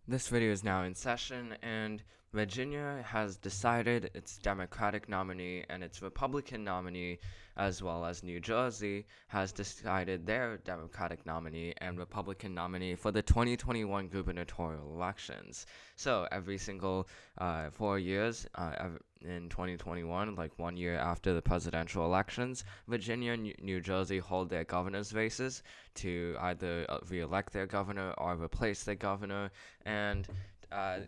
This video is now in session, and Virginia has decided its Democratic nominee and its Republican nominee, as well as New Jersey has decided their Democratic nominee and Republican nominee for the 2021 gubernatorial elections. So every single 4 years, in 2021, like 1 year after the presidential elections, Virginia and New Jersey hold their governor's races to either re-elect their governor or replace their governor. And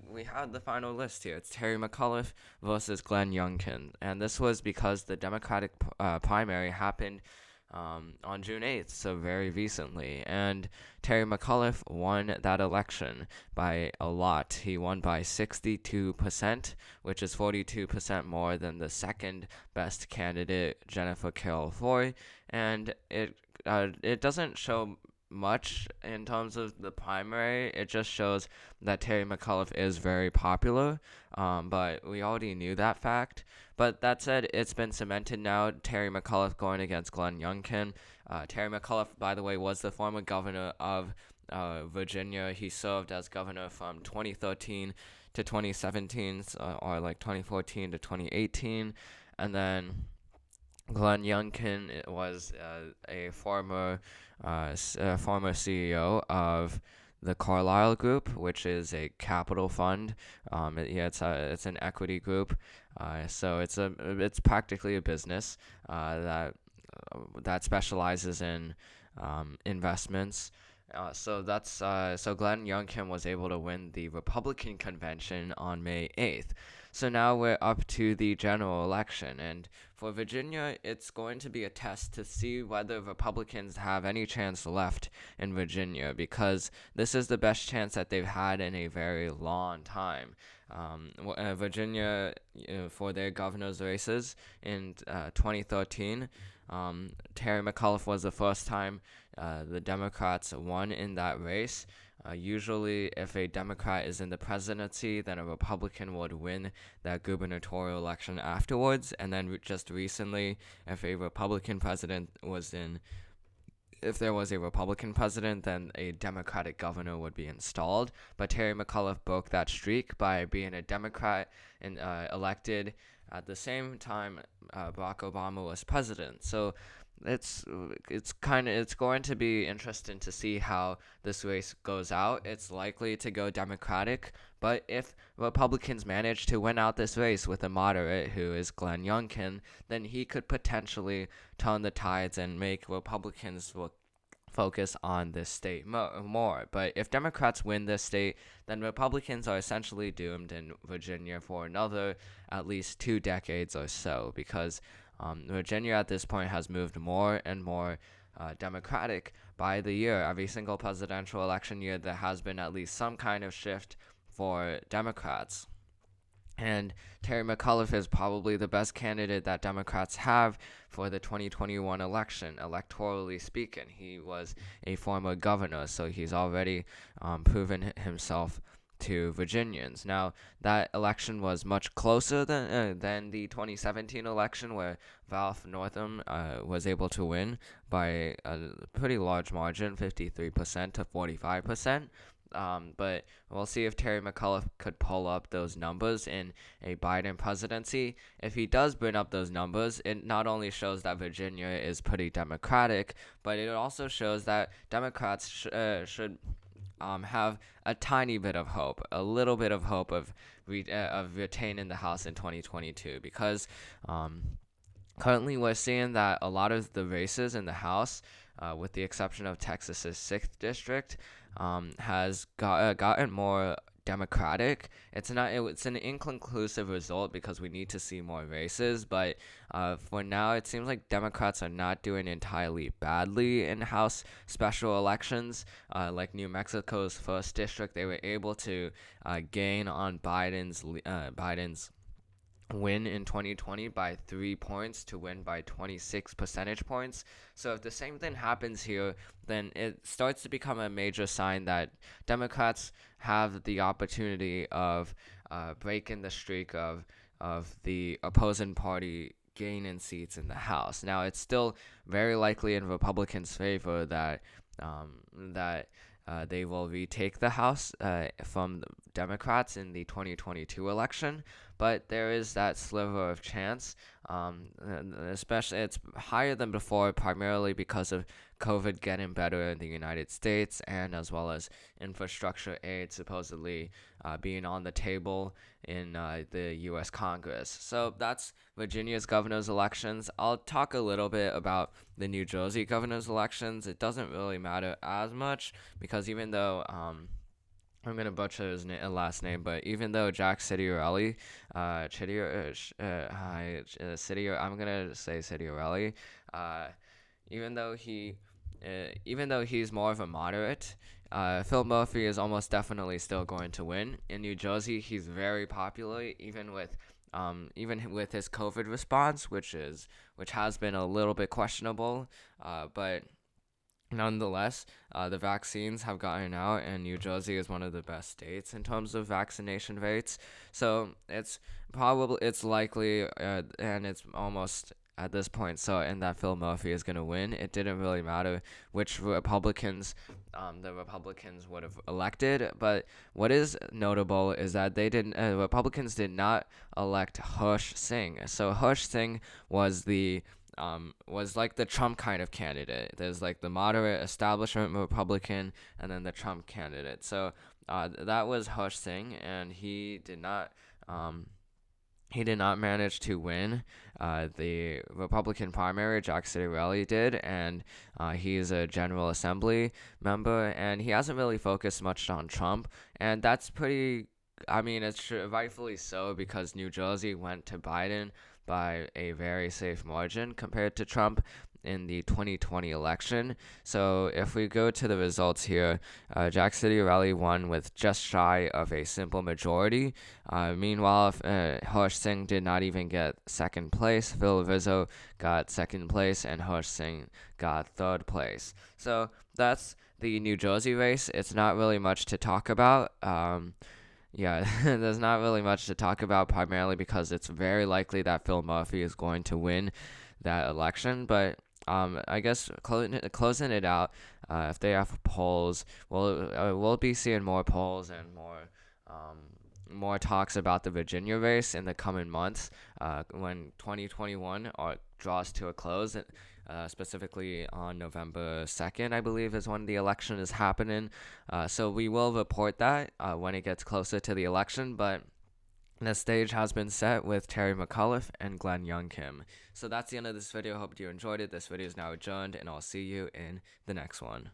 we had the final list here. It's Terry McAuliffe versus Glenn Youngkin. And this was because the Democratic primary happened on June 8th, so very recently. And Terry McAuliffe won that election by a lot. He won by 62%, which is 42% more than the second best candidate, Jennifer Carroll Foy. And it doesn't show much in terms of the primary. It just shows that Terry McAuliffe is very popular, but we already knew that fact. But that said, it's been cemented now. Terry McAuliffe going against Glenn Youngkin. Terry McAuliffe, by the way, was the former governor of Virginia. He served as governor from 2013 to 2017, or like 2014 to 2018. And then Glenn Youngkin was a former CEO of the Carlyle Group, which is a capital fund. It's an equity group, so it's practically a business that specializes in investments. So Glenn Youngkin was able to win the Republican convention on May 8th. So now we're up to the general election, and for Virginia, it's going to be a test to see whether Republicans have any chance left in Virginia, because this is the best chance that they've had in a very long time. Virginia, for their governor's races in 2013, Terry McAuliffe was the first time the Democrats won in that race. Usually, if a Democrat is in the presidency, then a Republican would win that gubernatorial election afterwards. And then just recently, if a Republican president was in if there was a Republican president, then a Democratic governor would be installed. But Terry McAuliffe broke that streak by being a Democrat and elected at the same time Barack Obama was president. So it's going to be interesting to see how this race goes out. It's likely to go Democratic, but if Republicans manage to win out this race with a moderate who is Glenn Youngkin, then he could potentially turn the tides and make Republicans focus on this state more. But if Democrats win this state, then Republicans are essentially doomed in Virginia for another at least 2 decades or so, because Virginia at this point has moved more and more Democratic by the year. Every single presidential election year, there has been at least some kind of shift for Democrats. And Terry McAuliffe is probably the best candidate that Democrats have for the 2021 election, electorally speaking. He was a former governor, so he's already proven himself to Virginians. Now, that election was much closer than the 2017 election, where Ralph Northam was able to win by a pretty large margin, 53% to 45%. But we'll see if Terry McAuliffe could pull up those numbers in a Biden presidency. If he does bring up those numbers, it not only shows that Virginia is pretty Democratic, but it also shows that Democrats should have a tiny bit of hope, a little bit of hope of retaining the House in 2022, because currently we're seeing that a lot of the races in the House, with the exception of Texas's 6th district, has gotten more Democratic. It's an inconclusive result because we need to see more races, but for now it seems like Democrats are not doing entirely badly in House special elections. Like New Mexico's 1st district, they were able to gain on Biden's win in 2020 by 3 points to win by 26 percentage points. So if the same thing happens here, then it starts to become a major sign that Democrats have the opportunity of breaking the streak of the opposing party gaining seats in the House. Now, it's still very likely in Republicans' favor that they will retake the House from the Democrats in the 2022 election, but there is that sliver of chance. Especially, it's higher than before, primarily because of COVID getting better in the United States, and as well as infrastructure aid supposedly being on the table in the U.S. Congress. So that's Virginia's governor's elections. I'll talk a little bit about the New Jersey governor's elections. It doesn't really matter as much because even though I'm gonna butcher his last name, but even though Jack Ciattarelli, I'm gonna say Ciattarelli, even though even though he's more of a moderate, Phil Murphy is almost definitely still going to win. In New Jersey, he's very popular, even with his COVID response, which has been a little bit questionable, but nonetheless, the vaccines have gotten out, and New Jersey is one of the best states in terms of vaccination rates. So it's likely, and it's almost at this point certain that Phil Murphy is going to win. It didn't really matter which Republicans the Republicans would have elected, but what is notable is that Republicans did not elect Hirsch Singh. So Hirsch Singh was like the Trump kind of candidate. There's like the moderate establishment Republican, and then the Trump candidate. So that was Hirsch Singh, and he did not manage to win the Republican primary. Jack Ciattarelli did, and he's a General Assembly member, and he hasn't really focused much on Trump, and that's pretty. I mean, it's rightfully so, because New Jersey went to Biden by a very safe margin compared to Trump in the 2020 election. So if we go to the results here, Jack Ciattarelli won with just shy of a simple majority. Meanwhile, Hirsch Singh did not even get second place. Phil Rizzo got second place, and Hirsch Singh got third place. So that's the New Jersey race. It's not really much to talk about. Yeah, there's not really much to talk about, primarily because it's very likely that Phil Murphy is going to win that election. But I guess closing it out, if they have polls, we'll be seeing more polls and more talks about the Virginia race in the coming months when 2021 draws to a close. Specifically on November 2nd, I believe, is when the election is happening. So we will report that when it gets closer to the election, but the stage has been set with Terry McAuliffe and Glenn Youngkin. So that's the end of this video. Hope you enjoyed it. This video is now adjourned, and I'll see you in the next one.